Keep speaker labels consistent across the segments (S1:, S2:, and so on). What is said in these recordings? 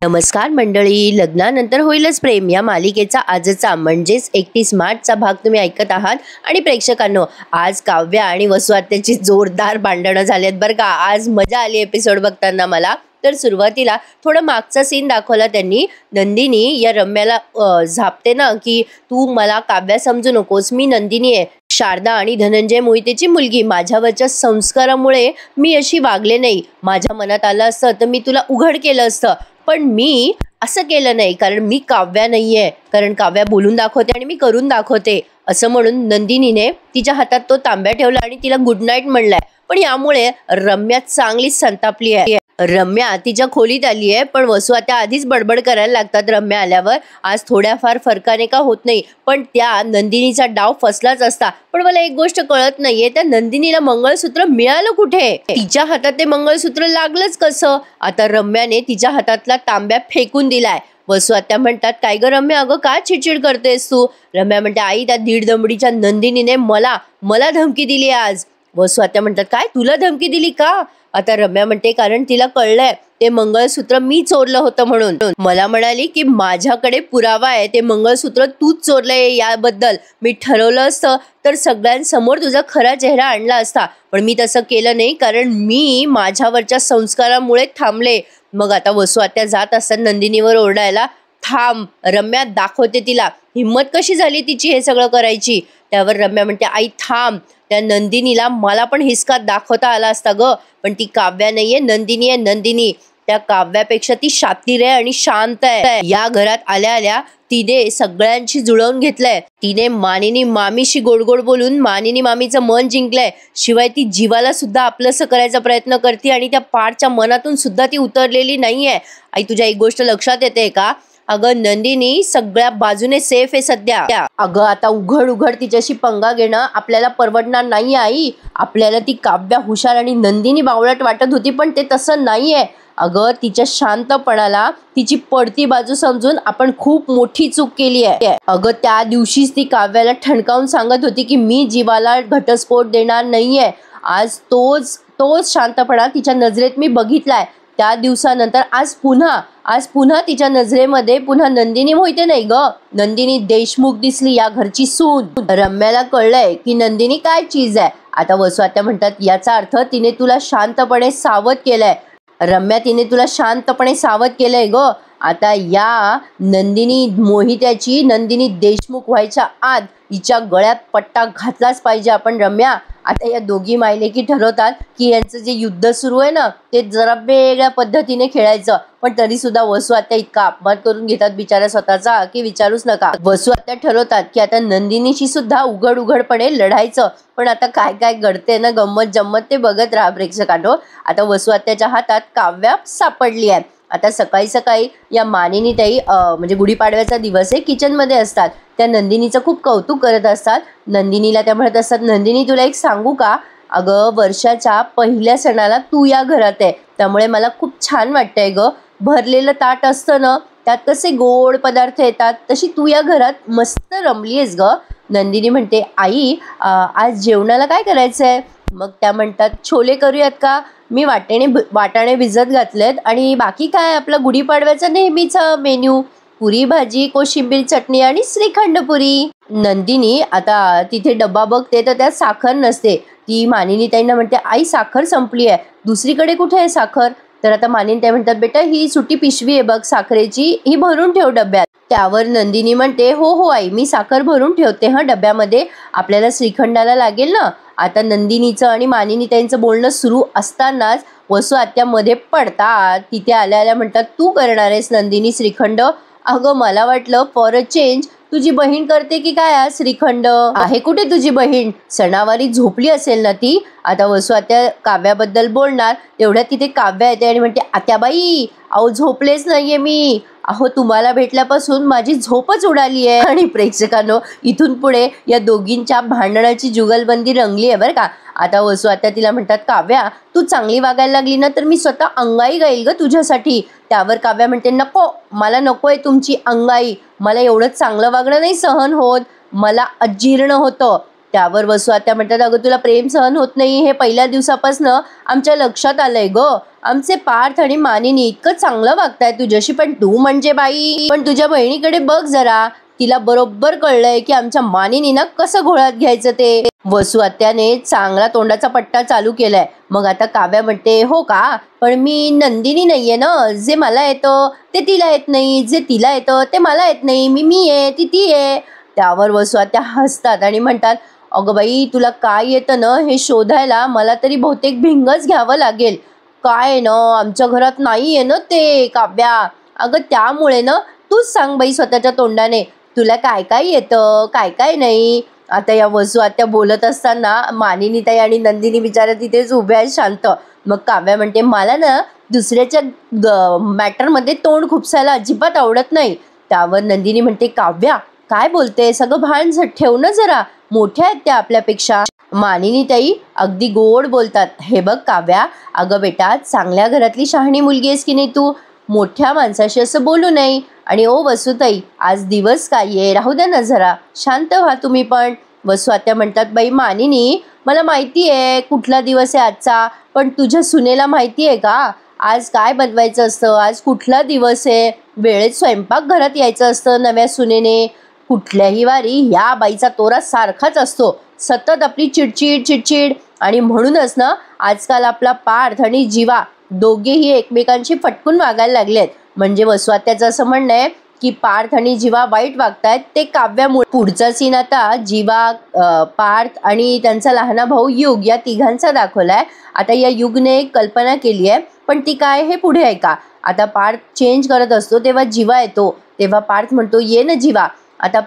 S1: नमस्कार मंडळी, लग्नानंतर होईलच प्रेम या मालिकेचा आजचा म्हणजेच 31 मार्चचा भाग तुम्ही ऐकत आहात। आणि प्रेक्षकांनो, आज काव्या आणि वसू आत्याची जोरदार भांडणं झालेत बरं का। आज मजा आली एपिसोड बघताना मला। तर सुरुवातीला थोडं मागचा सीन दाखवला त्यांनी। नंदिनी या रम्याला झापते ना की तू मला काव्या समजू नकोस, मी नंदिनी आहे, शारदा आणि धनंजय मोहितेची मुलगी। माझ्यावरच्या संस्कारामुळे मी अशी वागले नाही। माझ्या मनात आलं असतं तर मी तुला उघड केलं असतं, पण मी असं केलं नाही कारण मी काव्या नाहीये, कारण काव्या बोलून दाखवते आणि मी करून दाखवते असं म्हणून नंदिनीने तिच्या हातात तो तांब्या ठेवला आणि तिला गुड नाईट म्हणलाय। पण यामुळे रम्या चांगलीच संतापली आहे। रम्या तिच्या खोलीत आली आहे, पण वसू आत्या आधीच बडबड करायला लागतात रम्या आल्यावर। आज थोड्याफार फरकाने का होत नाही, पण त्या नंदिनीचा डाव फसलाच असता। पण मला एक गोष्ट कळत नाहीये, त्या नंदिनीला मंगळसूत्र मिळालं कुठे? तिच्या हातात ते मंगळसूत्र लागलंच कसं? आता रम्याने तिच्या हातातला तांब्या फेकून दिलाय। वसू आत्या म्हणतात, काय ग रम्या, अगं काय चिडचिड करतेस तू? रम्या म्हणते, आई त्या दीड दमडीच्या नंदिनीने मला धमकी दिली आज। वसू आत्या म्हणतात, काय तुला धमकी दिली का? आता रम्या म्हणते, कारण तिला कळलंय ते मंगळसूत्र मी चोरलं होतं म्हणून। मला म्हणाली की माझ्याकडे पुरावा आहे, ते मंगळसूत्र तूच चोरलंय याबद्दल। मी ठरवलं असतं तर सगळ्यांसमोर तुझा खरा चेहरा आणला असता, पण मी तसं केलं नाही कारण मी माझ्यावरच्या संस्कारामुळे थांबले। मग आता वसू आत्या जात असतात नंदिनीवर ओरडायला, थांब रम्या, दाखवते तिला हिम्मत कशी झाली तिची हे सगळं करायची। त्यावर रम्या म्हणते, आई थांब, त्या नंदिनीला मला पण हिसका दाखवता आला असता ग, पण ती काव्या नाहीये, नंदिनी आहे नंदिनी। त्या काव्यापेक्षा ती शातीर आहे आणि शांत आहे। या घरात आल्या आल्या तिने सगळ्यांशी जुळवून घेतलंय। तिने मानिनी मामीशी गोड गोड बोलून मानिनी मामीचं मन जिंकलंय। शिवाय ती जीवाला सुद्धा आपलंसं करायचा प्रयत्न करते आणि त्या पाठच्या मनातून सुद्धा ती उतरलेली नाहीये। आई, तुझ्या एक गोष्ट लक्षात येते का? अगं नंदिनी सगळ्या बाजूने सेफ आहे सध्या। अगं आता उघड तिच्याशी पंगा घेणं आपल्याला परवडणार नाही आई। आपल्याला ती काव्या हुशार आणि नंदिनी बावळट वाटत होती, पण ते तसं नाहीये। अगं तिच्या शांतपणाला तिची पडती बाजू समजून आपण खूप मोठी चूक केली आहे। अगं त्या दिवशीच ती काव्याला ठणकावून सांगत होती की मी जीवाला घटस्फोट देणार नाहीये। आज तोच शांतपणा तिच्या नजरेत मी बघितलाय। त्या दिवसानंतर आज पुन्हा तिच्या नजरेमध्ये पुन्हा नंदिनी मोहिते नाही ग, नंदिनी देशमुख दिसली, या घरची सून। रम्याला कळलंय की नंदिनी काय चीज आहे। आता वसू आत्या म्हणतात, याचा अर्थ तिने तुला शांतपणे सावध केलंय। रम्या, तिने तुला शांतपणे सावध केलंय ग। आता या नंदिनी मोहित्याची नंदिनी देशमुख व्हायच्या आत हिच्या गळ्यात पट्टा घातलाच पाहिजे आपण रम्या। आता या दोघी मायलेकी ठरवतात की यांचं जे युद्ध सुरू आहे ना, ते जरा वेगळ्या पद्धतीने खेळायचं। पण तरी सुद्धा वसू आत्या इतका अपमान करून घेतात बिचाऱ्या स्वतःचा की विचारूच नका। वसू आत्या ठरवतात की आता नंदिनीशी सुद्धा उघडपणे लढायचं। पण आता काय काय घडते ना गंमत जम्मत, ते बघत राहा प्रेक्षकांनो। आता वसू आत्याच्या हातात काव्या सापडली आहे। आता सकाळी सकाळी या मानिनी ताई म्हणजे गुढीपाडव्याचा दिवस आहे, किचनमध्ये असतात। त्या नंदिनीचं खूप कौतुक करत असतात। नंदिनीला त्या म्हणत असतात, नंदिनी तुला एक सांगू का? अगं वर्षाच्या पहिल्या सणाला तू या घरात आहे, त्यामुळे मला खूप छान वाटतंय ग। भरलेलं ताट असतं ना, त्यात कसे गोड पदार्थ येतात, तशी तू या घरात मस्त रमलीयस ग। नंदिनी म्हणते, आई आज जेवणाला काय करायचंय? मग त्या म्हणतात, छोले करूयात का? मी वाटाणे भिजत घातलेत आणि बाकी काय आपलं गुढीपाडव्याचा नेहमीचा मेन्यू, पुरी भाजी, कोशिंबीर चटणी आणि श्रीखंड पुरी। नंदिनी आता तिथे डब्बा बघते तर त्यात साखर नसते। ती मानिनी ताईंना म्हणते, आई साखर संपली आहे, दुसरीकडे कुठे आहे साखर? तर आता मानिनी ताई म्हणतात, बेटा ही सुटी पिशवी आहे बघ साखरेची, ही भरून ठेव डब्यात। त्यावर नंदिनी म्हणते, हो आई, मी साखर भरून ठेवते हा डब्यामध्ये, आपल्याला श्रीखंडाला लागेल ना। आता नंदिनीचं आणि मानिनी ताईंचं बोलणं सुरू असतानाच वसू आत्या मध्ये पडतात। तिथे आल्या म्हणतात, तू करणार आहेस नंदिनी श्रीखंड? अगं मला वाटलं फॉर अ चेंज तुझी बहीण करते की काय आज श्रीखंड? आहे कुठे तुझी बहीण? सणावारी झोपली असेल ना ती। आता वसू आत्या काव्याबद्दल बोलणार तेवढ्यात तिथे काव्या येते आणि म्हणते, आत्याबाई अहो झोपलेच नाहीये मी, अहो तुम्हाला भेटल्यापासून माझी झोपच उडाली आहे। आणि प्रेक्षकांनो, इथून पुढे या दोघींच्या भांडणाची जुगलबंदी रंगली आहे बरं का। आता वसू आत्या तिला म्हणतात, काव्या तू चांगली वागायला लागली ना तर मी स्वतः अंगाई गाईल ग तुझ्यासाठी। त्यावर काव्या म्हणते, नको, मला नकोय तुमची अंगाई, मला एवढं चांगलं वागणं नाही सहन होत, मला अजीर्ण होतं। त्यावर वसू आत्या म्हणतात, अगं तुला प्रेम सहन होत नाही हे पहिल्या दिवसापासून आमच्या लक्षात आलंय ग. आमचे पार्थ आणि मानिनी इतकं चांगलं वागताय तुझ्याशी, पण तू म्हणजे बाई, पण तुझ्या बहिणीकडे बघ जरा, तिला बरोबर कळलंय की आमच्या मानिनीना कसं घोळात घ्यायचं ते. वसू आत्याने चांगला तोंडाचा पट्टा चालू केलाय. मग आता काव्या म्हणते, हो का, पण मी नंदिनी नाहीये ना, जे मला येतं ते तिला येत नाही, जे तिला येतं ते मला येत नाही, मी आहे ती आहे. त्यावर वसू आत्या हसतात आणि म्हणतात, अगं बाई, तुला काय येतं ना हे शोधायला मला तरी बहुतेक भिंगच घ्यावं लागेल. काय ना, आमच्या घरात नाही आहे ना ते काव्या. अगं त्यामुळे ना तूच सांग बाई स्वतःच्या तोंडाने, तुला काय काय येतं काय काय नाही. आता या वसू आत्या बोलत असताना मानिनीताई आणि नंदिनी बिचाऱ्या तिथेच उभ्या आहेत शांत. मग काव्या म्हणते, मला ना दुसऱ्याच्या मॅटरमध्ये तोंड खुपसायला अजिबात आवडत नाही. त्यावर नंदिनी म्हणते, काव्या काय बोलते, सगळं भान ठेव ना जरा, मोठ्या आहेत त्या आपल्यापेक्षा. मानिनीताई अगदी गोड बोलतात, हे बघ काव्या, अगं बेटा, चांगल्या घरातली शहाणी मुलगी आहेस की नाही तू, मोठ्या माणसाशी असं बोलू नये. आणि ओ वसुताई, आज दिवस काय आहे, राहू द्या ना जरा, शांत व्हा तुम्ही पण. वसू आत्या म्हणतात, बाई मानिनी, मला माहिती आहे कुठला दिवस आहे आजचा, पण तुझ्या सुनेला माहिती आहे का आज काय बनवायचं असतं, आज कुठला दिवस आहे, वेळेत स्वयंपाक घरात यायचं असतं नव्या सुनेने. कुठल्याही वारी ह्या बाईचा तोरा सारखाच असतो, सतत आपली चिडचिड चिडचिड. आणि म्हणूनच ना आजकाल आपला पार्थ आणि जीवा दोघेही एकमेकांशी फटकून वागायला लागलेत. म्हणजे वसू आत्याचं असं म्हणणं आहे की पार्थ आणि जीवा वाईट वागतायत ते काव्यामुळे. पुढचा सीन आता जीवा, पार्थ आणि त्यांचा लहाना भाऊ युग या तिघांचा दाखवलाय. आता या युगने एक कल्पना केली आहे, पण ती काय हे पुढे ऐका. आता पार्थ चेंज करत असतो तेव्हा जीवा येतो, तेव्हा पार्थ म्हणतो, ये ना जीवा. आता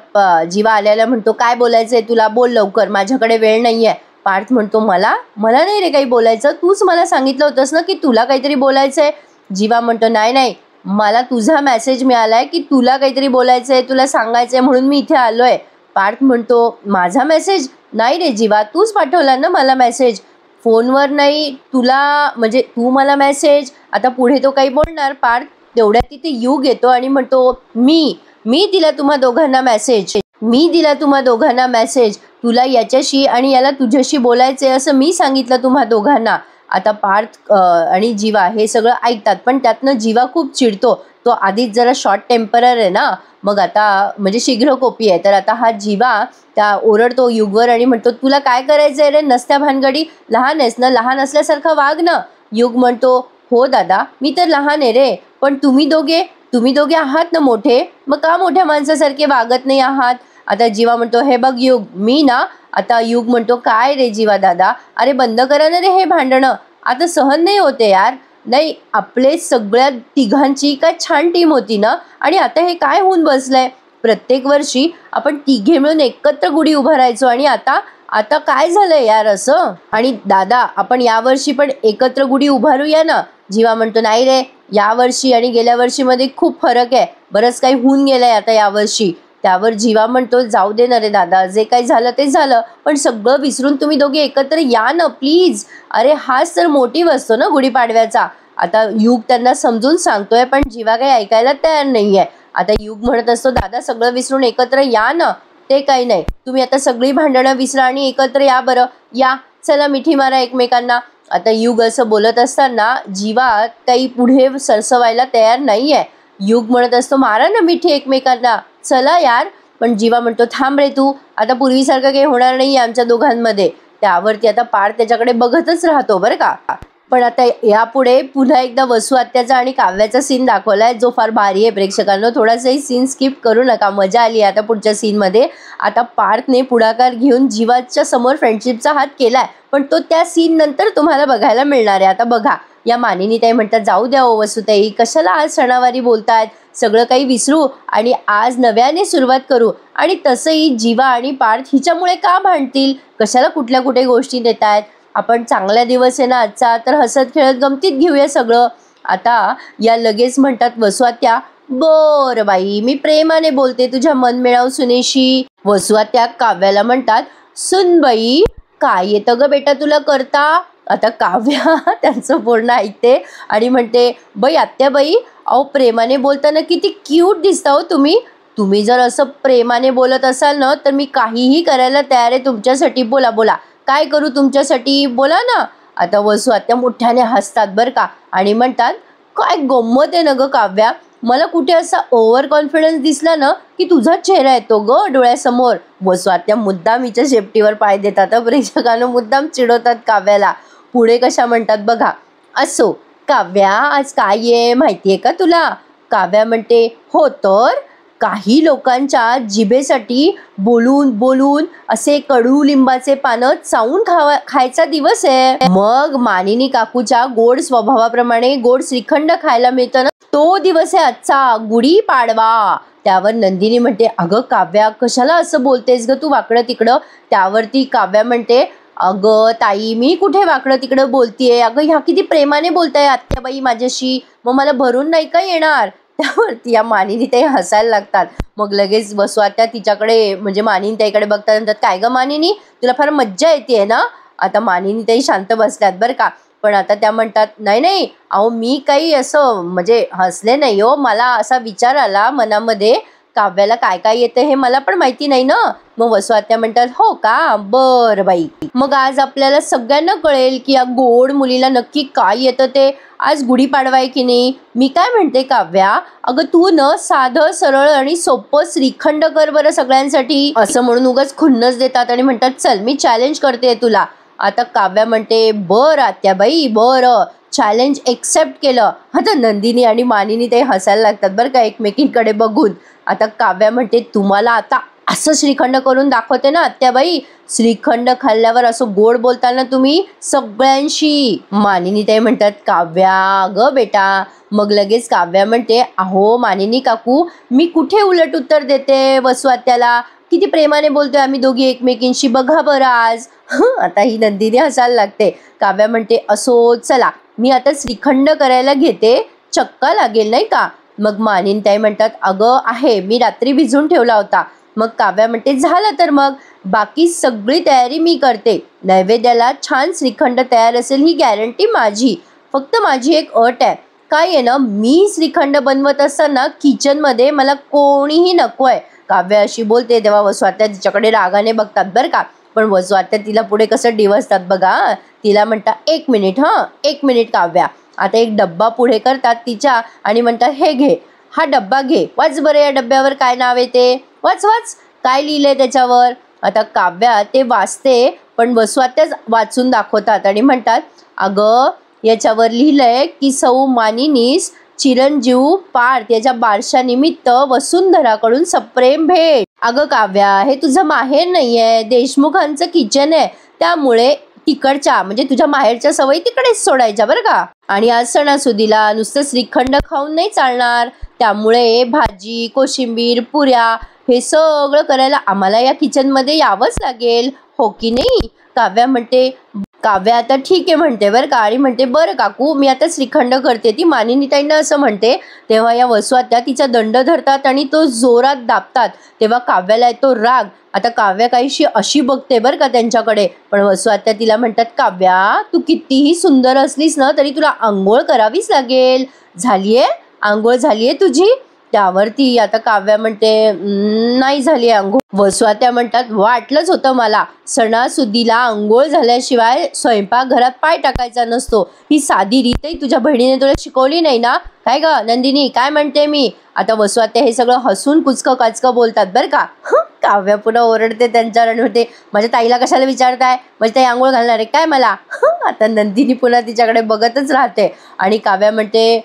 S1: जीवा आल्याला म्हणतो, काय बोलायचंय तुला, बोल लवकर, माझ्याकडे वेळ नाहीये. पार्थ म्हणतो, मला नाही रे काही बोलायचं, तूच मला सांगितलं होतंस ना की तुला काहीतरी बोलायचंय. जीवा म्हणतो, नाही, मला तुझा मेसेज मिळालाय की तुला काहीतरी बोलायचंय, तुला सांगायचंय, म्हणून मी इथे आलोय. पार्थ म्हणतो, माझा मेसेज नाही रे जीवा, तूच पाठवला ना मला मेसेज, फोनवर नाही, तुला म्हणजे तू मला मेसेज. आता पुढे तो काही बोलणार पार्थ, तेवढ्यात तिथे युग येतो आणि म्हणतो, मी दिला तुम्हा दोघांना मेसेज, तुला याच्याशी आणि याला तुझ्याशी बोलायचे असं मी सांगितलं तुम्हा दोघांना. आता पार्थ आणि जीवा हे सगळं ऐकतात, पण त्यातनं जीवा खूप चिडतो, तो आधीच जरा शॉर्ट टेम्परर आहे ना, मग आता म्हणजे शीघ्रकोपी आहे. तर आता हा जीवा त्या ओरडतो युगवर आणि म्हणतो, तुला काय करायचंय रे नसत्या भानगडी, लहान आहेस ना, लहान असल्यासारखं वाग ना. युग म्हणतो, हो दादा, मी तर लहान आहे रे, पण तुम्ही दोघे आहात ना मोठे, मग का मोठ्या माणसासारखे वागत नाही आहात. आता जीवा म्हणतो, हे बघ युग, मी ना. आता युग म्हणतो, काय रे जीवा दादा, अरे बंद करा ना रे हे भांडणं, आता सहन नाही होते यार. नाही, आपले सगळ्या तिघांची काय छान टीम होती ना, आणि आता हे काय होऊन बसलंय. प्रत्येक वर्षी आपण तिघे मिळून एकत्र गुढी उभारायचो, आणि आता काय झालंय यार असं. आणि दादा, आपण यावर्षी पण एकत्र गुढी उभारूया ना. जीवा म्हणतो, नाही रे, यावर्षी आणि गेल्या वर्षीमध्ये खूप फरक आहे, बरंच काही होऊन गेलंय आता यावर्षी. त्यावर जीवा म्हणतो, जाऊ दे ना रे दादा, जे काही झालं ते झालं, पण सगळं विसरून तुम्ही दोघे एकत्र या ना प्लीज. अरे हाच तर मोटिव्ह असतो ना गुढीपाडव्याचा. आता युग त्यांना समजून सांगतोय, पण जीवा काही ऐकायला तयार नाहीये. आता युग म्हणत असतो, दादा सगळं विसरून एकत्र या ना. ते काही नाही, तुम्ही आता सगळी भांडणं विसरा आणि एकत्र या बरं, या, चला मिठी मारा एकमेकांना. आता युग असं बोलत असताना जीवा काही पुढे सरसवायला तयार नाहीये. युग म्हणत असतो, मारा ना मिठी एकमेकांना, चला यार. पण जीवा म्हणतो, थांब रे तू, आता पूर्वीसारखं काही होणार नाही आमच्या दोघांमध्ये. त्यावरती आता पार्थ त्याच्याकडे बघतच राहतो बरं का. पण आता यापुढे पुन्हा एकदा वसू आत्याचा आणि काव्याचा सीन दाखवलाय, जो फार भारी आहे प्रेक्षकांनो. थोडासाही सीन स्किप करू नका, मजा आली आता पुढच्या सीनमध्ये. आता पार्थने पुढाकार घेऊन जीवाच्या समोर फ्रेंडशिपचा हात केलाय, पण तो त्या सीन नंतर तुम्हाला बघायला मिळणार आहे. आता बघा, या मानिनीताई म्हणतात, जाऊ द्या ओ वसुताई, कशाला आज सणावारी बोलतायत, सगळं काही विसरू आणि आज नव्याने सुरुवात करू. आणि तसंही जीवा आणि पार्थ हिच्यामुळे का भांडतील, कशाला कुठे गोष्टी देत आहेत. आपण चांगला दिवस आहे ना आजचा, तर हसत खेळत गमतीत घेऊया सगळं. आता या लगेच म्हणतात वसू आत्या, बरं बाई, मी प्रेमाने बोलते तुझ्या मनमिळावू सुनेशी. वसू आत्या काव्याला म्हणतात, सुन बाई, काय येतं ग बेटा तुला करता. आता काव्या त्यांचं बोलणं ऐकते आणि म्हणते, बाई आत्याबाई, अहो प्रेमाने बोलताना किती क्यूट दिसता हो तुम्ही, तुम्ही जर असं प्रेमाने बोलत असाल ना तर मी काहीही करायला तयार आहे तुमच्यासाठी. बोला बोला, काय करू तुमच्यासाठी, बोला ना. आता वसू आत्या मोठ्याने हसतात बरं का आणि म्हणतात, काय गंमत आहे ना ग काव्या, मला कुठे असा ओव्हर कॉन्फिडन्स दिसला ना की तुझा चेहरा येतो ग डोळ्यासमोर. वसू आत्या मुद्दाम हिच्या शेपटीवर पाय देतात. प्रेक्षकांना मुद्दाम चिडवतात काव्याला. पुढे कशा म्हणतात बघा, असो काव्या आज काय आहे माहितीये का तुला. काव्या म्हणते, हो तर काही लोकांच्या जिभेसाठी बोलून बोलून असे कडू लिंबाचे पानं चावून खायचा दिवस आहे. मग मानिनी काकूच्या गोड स्वभावाप्रमाणे गोड श्रीखंड खायला मिळतं ना, तो दिवस आहे आजचा गुढीपाडवा. त्यावर नंदिनी म्हणते, अगं काव्या कशाला असं बोलतेस ग तू वाकडं तिकडं. त्यावरती काव्या म्हणते, अगं ताई मी कुठे वाकडं तिकडं बोलतीये, अगं ह्या किती प्रेमाने बोलताय आत्याबाई माझ्याशी, मग मला भरून नाही का येणार. त्यावरती या मानिनी ताई हसायला लागतात. मग लगेच वसू आत्या तिच्याकडे म्हणजे मानिनी ताईकडे बघतात, म्हणतात, काय ग मानिनी तुला फार मज्जा येते ना. आता मानिनी ताई शांत बसल्यात बरं का. पण आता त्या म्हणतात, नाही नाही अहो मी काही असं म्हणजे हसले नाही हो, मला असा विचार आला मनामध्ये, काव्याला काय काय येतं हे मला पण माहिती नाही ना. मग वसू आत्या म्हणतात, हो का, बरं बाई. मग आज आपल्याला सगळ्यांना कळेल की या गोड मुलीला नक्की काय येतं ते. आज गुढीपाडवा आहे की नाही. मी काय म्हणते काव्या, अगं तू न साधं सरळ आणि सोपं श्रीखंड कर बरं सगळ्यांसाठी. असं म्हणून उगाच खुन्नस देतात आणि म्हणतात, चल मी चॅलेंज करते तुला. आता काव्या म्हणते, बरं आत्याबाई बरं, चॅलेंज एक्सेप्ट केलं. आता नंदिनी आणि मानिनी ते हसायला लागतात बरं का एकमेकींकडे बघून. आता काव्या म्हणते, तुम्हाला आता असं श्रीखंड करून दाखवते ना आत्याबाई, श्रीखंड खाल्ल्यावर असं गोड बोलताना तुम्ही सगळ्यांशी. मानिनी ताई म्हणतात, काव्या ग बेटा. मग लगेच काव्या म्हणते, अहो मानिनी काकू मी कुठे उलट उत्तर देते वसू आत्याला, किती प्रेमाने बोलतोय आम्ही दोघी एकमेकींशी, बघा बरं आज. आता ही नंदिनी हसायला लागते. काव्या म्हणते, असो चला मी आता श्रीखंड करायला घेते, चक्का लागेल नाही का. मग मानिनी ताई म्हणतात, अगं आहे मी रात्री भिजून ठेवला होता. मग काव्या म्हणते, झालं तर मग बाकी सगळी तयारी मी करते, नैवेद्याला छान श्रीखंड तयार असेल ही गॅरंटी माझी. फक्त माझी एक अट आहे, काय आहे ना, मी श्रीखंड बनवत असताना किचनमध्ये मला कोणीही नको आहे. काव्या अशी बोलते तेव्हा वसू आत्या तिच्याकडे रागाने बघतात बरं का. पण वसू आत्या तिला पुढे कसं डिवसतात बघा. तिला म्हणतात, एक मिनिट एक मिनिट काव्या. आता एक डब्बा पुढे करतात तिच्या आणि म्हणतात, हे घे हा डब्बा घे, वाच बरं या डब्यावर काय नाव आहे ते, वाच वाच काय लिहिलंय त्याच्यावर. आता काव्या ते वाचते पण वसू आत्याच वाचून दाखवतात आणि म्हणतात, अगं याच्यावर लिहिलंय की सौ मानिनीस चिरंजीव पार्थ याच्या बारशानिमित्त वसुंधराकडून सप्रेम भेट. अगं काव्या हे तुझं माहेर नाहीये, देशमुखांचं किचन आहे, त्यामुळे तिकडच्या म्हणजे तुझ्या माहेरच्या सवयी तिकडेच सोडायच्या बरं का. आणि आज सणासुदीला नुसतं श्रीखंड खाऊन नाही चालणार, त्यामुळे भाजी कोशिंबीर पुऱ्या हे सगळं करायला आम्हाला या किचनमध्ये यावंच लागेल, हो की नाही. काव्या म्हणते, काव्या आता ठीक आहे म्हणते बरं का आणि म्हणते, बरं काकू मी आता श्रीखंड करते. ती मानिनी ताईंना असं म्हणते तेव्हा या वसू आत्या तिचा दंड धरतात आणि तो जोरात दाबतात. तेव्हा काव्याला येतो राग. आता काव्या काहीशी अशी बघते बरं का त्यांच्याकडे. पण वसू आत्या तिला म्हणतात, काव्या तू कितीही सुंदर असलीस ना तरी तुला आंघोळ करावीच लागेल. झालीये आंघोळ झालीये तुझी. त्यावरती आता काव्या म्हणते, नाही झाली आंघोळ. वसू आत्या म्हणतात, वाटलंच होतं मला, सणासुदीला आंघोळ झाल्याशिवाय स्वयंपाकघरात पाय टाकायचा नसतो. ही साधी रीतही तुझ्या बहिणीने तुला शिकवली नाही ना, काय ग नंदिनी काय म्हणते मी. आता वसू आत्या हे सगळं हसून कुचकं काचकं बोलतात बरं का. काव्या पुन्हा ओरडते त्यांच्यावर आणि म्हणते, माझ्या ताईला कशाला विचारताय, माझी ताई आंघोळ घालणार आहे काय मला. आता नंदिनी पुन्हा तिच्याकडे बघतच राहते आणि काव्या म्हणते,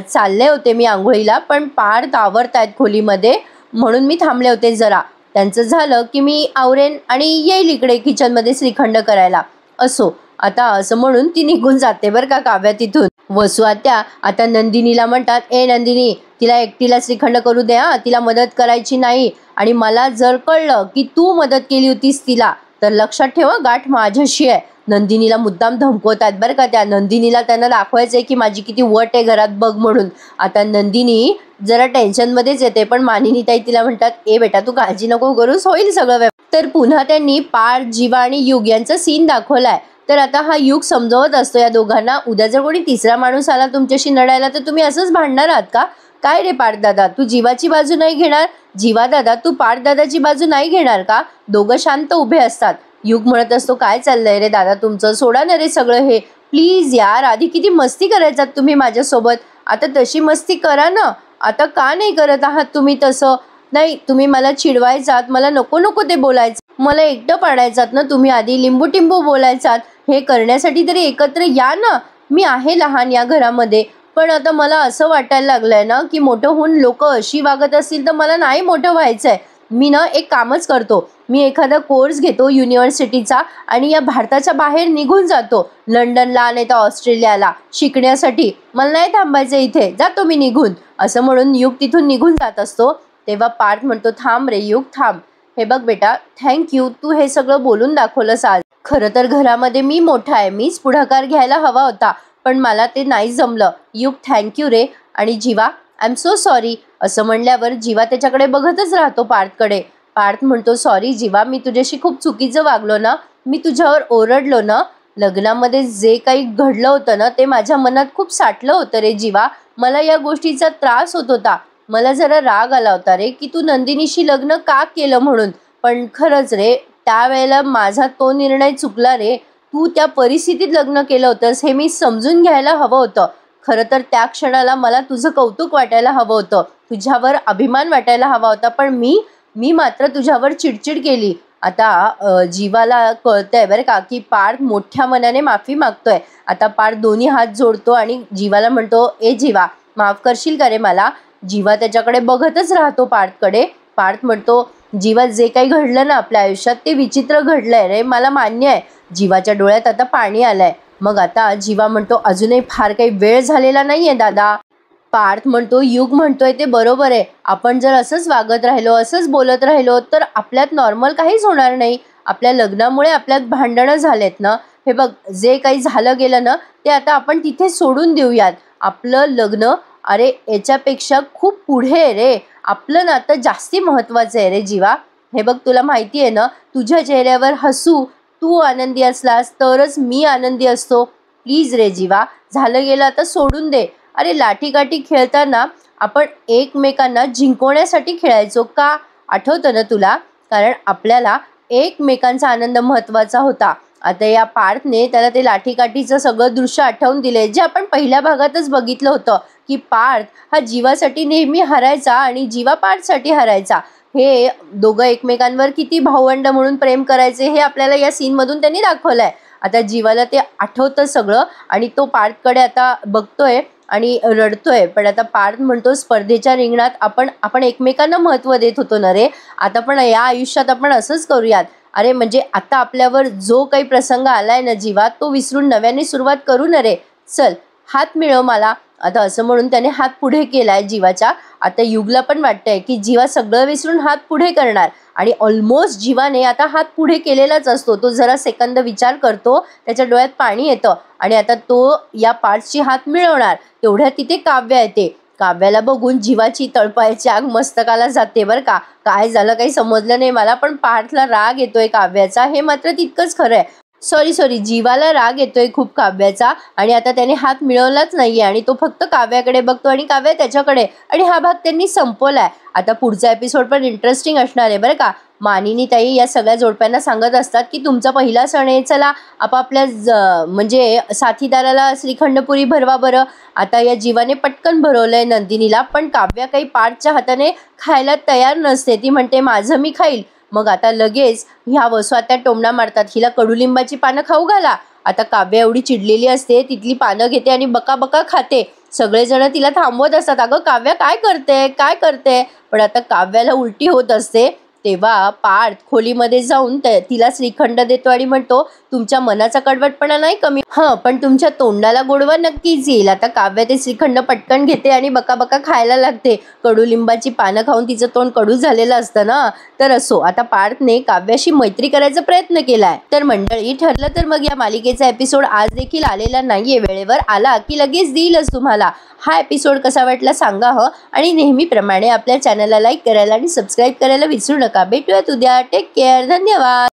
S1: चालले होते मी आंघोळीला पण पार्थ आवरतायत खोलीमध्ये म्हणून मी थांबले होते जरा, त्यांचं झालं की मी आवरेन आणि येईल इकडे किचनमध्ये श्रीखंड करायला. असो आता असं म्हणून ती निघून जाते बरं का काव्या तिथून. वसू आत्या आता नंदिनीला म्हणतात, ए नंदिनी तिला एकटीला श्रीखंड करू दे, तिला मदत करायची नाही. आणि मला जर कळलं की तू मदत केली होतीस तिला तर लक्षात ठेवा गाठ माझ्याशी आहे. नंदिनीला मुद्दाम धमकवतात बरं का त्या. नंदिनीला त्यांना दाखवायचंय की माझी किती वट आहे घरात बघ म्हणून. आता नंदिनी जरा टेन्शनमध्येच येते पण मानिनी ताई तिला म्हणतात, ए बेटा तू काळजी नको करूस, होईल सगळं. तर पुन्हा त्यांनी पार्थ जीवा आणि युग यांचा सीन दाखवलाय. तर आता हा युग समजवत असतो या दोघांना, उद्या जर कोणी तिसरा माणूस आला तुमच्याशी लढायला तर तुम्ही असंच भांडणार आहात का. काय रे पार्थदादा, तू जीवाची बाजू नाही घेणार? जीवा दादा, तू पार्थदादाची बाजू नाही घेणार का? दोघं शांत उभे असतात. युग म्हणत असतो, काय चाललंय रे दादा तुमचं, सोडा ना रे सगळं हे, प्लीज यार. आधी किती मस्ती करायचात तुम्ही माझ्यासोबत, आता तशी मस्ती करा ना. आता का नाही करत आहात तुम्ही तसं? नाही, तुम्ही मला चिडवायचात, मला नको नको ते बोलायचं, मला एकटं पाडायचात ना तुम्ही, आधी लिंबू टिंबू बोलायचात. हे करण्यासाठी तरी एकत्र या ना. मी आहे लहान या घरामध्ये, पण आता मला असं वाटायला लागलंय ना की मोठं होऊन लोक अशी वागत असतील तर मला नाही मोठं व्हायचंय. मी ना एक कामच करतो, मी एखादा कोर्स घेतो युनिव्हर्सिटीचा आणि या भारताच्या बाहेर निघून जातो, लंडनला नाही तर ऑस्ट्रेलियाला शिकण्यासाठी. मला नाही थांबायचं इथे, जातो मी निघून. असं म्हणून युग तिथून निघून जात असतो. तेव्हा पार्थ म्हणतो, थांब रे युग थांब. हे बघ बेटा, थँक्यू, तू हे सगळं बोलून दाखवलंस आज. खरं तर घरामध्ये मी मोठा आहे, मीच पुढाकार घ्यायला हवा होता, पण मला ते नाही जमलं. युग थँक्यू रे. आणि जीवा, आय एम सो सॉरी. असं म्हणल्यावर जीवा त्याच्याकडे बघतच राहतो पार्थकडे. पार्थ म्हणतो, सॉरी जीवा, मी तुझ्याशी खूप चुकीचं वागलो ना, मी तुझ्यावर ओरडलो ना. लग्नामध्ये जे काही घडलं होतं ना ते माझ्या मनात खूप साठलं होतं रे जीवा. मला या गोष्टीचा त्रास होत होता, मला जरा राग आला होता रे की तू नंदिनीशी लग्न का केलं म्हणून. पण खरंच रे, त्यावेळेला माझा तो निर्णय चुकला रे. तू त्या परिस्थितीत लग्न केलं होतंस हे मी समजून घ्यायला हवं होतं. खरं तर त्या क्षणाला मला तुझं कौतुक वाटायला हवं होतं, तुझ्यावर अभिमान वाटायला हवा होता, पण मी मात्र तुझ्यावर चिडचिड केली. आता जीवाला कळतंय बरं का की पार्थ मोठ्या मनाने माफी मागतोय. आता पार्थ दोन्ही हात जोडतो आणि जीवाला म्हणतो, ए जीवा, माफ करशील का रे मला? जीवा त्याच्याकडे बघतच राहतो पार्थकडे. पार्थ म्हणतो, जीवा, जे काही घडलं ना आपल्या आयुष्यात ते विचित्र घडलंय रे, मला मान्य आहे. जीवाच्या डोळ्यात आता पाणी आलंय. मग आता जीवा म्हणतो, अजूनही फार काही वेळ झालेला नाहीये दादा. पार्थ म्हणतो, युग म्हणतोय ते बरोबर आहे, आपण जर असंच वागत राहिलो, असंच बोलत राहिलो तर आपल्यात नॉर्मल काहीच होणार नाही. आपल्या लग्नामुळे आपल्यात भांडणं झालेत ना. हे बघ, जे काही झालं गेलं ना ते आता आपण तिथे सोडून देऊयात. आपलं लग्न, अरे याच्यापेक्षा खूप पुढे आहे रे, आपलं नातं जास्ती महत्त्वाचं आहे रे जीवा. हे बघ, तुला माहिती आहे ना, तुझ्या चेहऱ्यावर हसू, तू आनंदी असलास तरच मी आनंदी असतो. प्लीज रे जीवा, झालं गेलं आता सोडून दे. अरे लाठीकाठी खेळताना आपण एकमेकांना जिंकवण्यासाठी खेळायचो का, आठवतं ना तुला? कारण आपल्याला एकमेकांचा आनंद महत्त्वाचा होता. आता या पार्थने त्याला ते लाठीकाठीचं सगळं दृश्य आठवून दिले, जे आपण पहिल्या भागातच बघितलं होतं की पार्थ हा जीवासाठी नेहमी हरायचा आणि जीवा पार्थसाठी हरायचा. हे दोघं एकमेकांवर किती भावंड म्हणून प्रेम करायचे हे आपल्याला या सीनमधून त्यांनी दाखवलं आहे. आता जीवाला ते आठवतं सगळं आणि तो पार्थकडे आता बघतोय आणि रडतोय. पण आता पार्थ म्हणतो, स्पर्धेच्या रिंगणात आपण एकमेकांना महत्त्व देत होतो ना रे, आता पण या आयुष्यात आपण असंच करूयात. अरे म्हणजे आता आपल्यावर जो काही प्रसंग आलाय ना जीवा, तो विसरून नव्याने सुरुवात करू ना रे. चल, हात मिळव मला. आता असं म्हणून त्याने हात पुढे केलाय जीवाच्या. आता युगला पण वाटतंय की जीवा सगळं विसरून हात पुढे करणार आणि ऑलमोस्ट जीवाने आता हात पुढे केलेलाच असतो. तो जरा सेकंद विचार करतो, त्याच्या डोळ्यात पाणी येतं आणि आता तो या पार्थची हात मिळवणार. तेवढ्यात तिथे काव्या येते. काव्याला बघून जीवाची तळपायाची आग मस्तकाला जाते बरं का. काय झालं काही समजलं नाही मला, पण पार्थला राग येतोय काव्याचा, हे मात्र तितकंच खरं आहे. सॉरी, जीवाला राग येतोय खूप काव्याचा आणि आता त्याने हात मिळवलाच नाहीये आणि तो फक्त काव्याकडे बघतो आणि काव्या त्याच्याकडे. आणि हा भाग त्यांनी संपवलाय. आता पुढचा एपिसोड पण इंटरेस्टिंग असणार आहे बरं का. मानिनी ताई या सगळ्या जोडप्यांना सांगत असतात की तुमचा पहिला सण आहे, चला आपापल्या म्हणजे साथीदाराला श्रीखंडपुरी भरवा बरं. आता या जीवाने पटकन भरवलंय नंदिनीला, पण काव्या काही पार्थच्या हाताने खायला तयार नसते. ती म्हणते, माझं मी खाईल. मग आता लगेच ह्या वसवात्या टोमणा मारतात, हिला कडुलिंबाची पानं खाऊ घाला. आता काव्या एवढी चिडलेली असते, तिथली पानं घेते आणि बका बका खाते. सगळेजण तिला थांबवत असतात, अगं काव्या काय करते. पण आता काव्याला उलटी होत असते. तेव्हा पार्थ खोलीमध्ये जाऊन तिला श्रीखंड देतो आणि म्हणतो, तुमच्या मनाचा कडवटपणा नाही कमी, पण तुमच्या तोंडाला गोडवा नक्कीच येईल. आता काव्या ते श्रीखंड पटकन घेते आणि बका बका खायला लागते. कडुलिंबाची पानं खाऊन तिचं तोंड कडू झालेलं असतं ना. तर असो, आता पार्थने काव्याशी मैत्री करायचा प्रयत्न केलाय. तर मंडळी, ठरलं तर मग या मालिकेचा एपिसोड आज देखील आलेला नाहीये, वेळेवर आला की लगेच देईलच तुम्हाला. हा एपिसोड कसा वाटला सांगा आणि नेहमीप्रमाणे आपल्या चॅनलला लाईक करायला आणि सबस्क्राईब करायला विसरू नका. भेटूयात उद्या. Take care. धन्यवाद.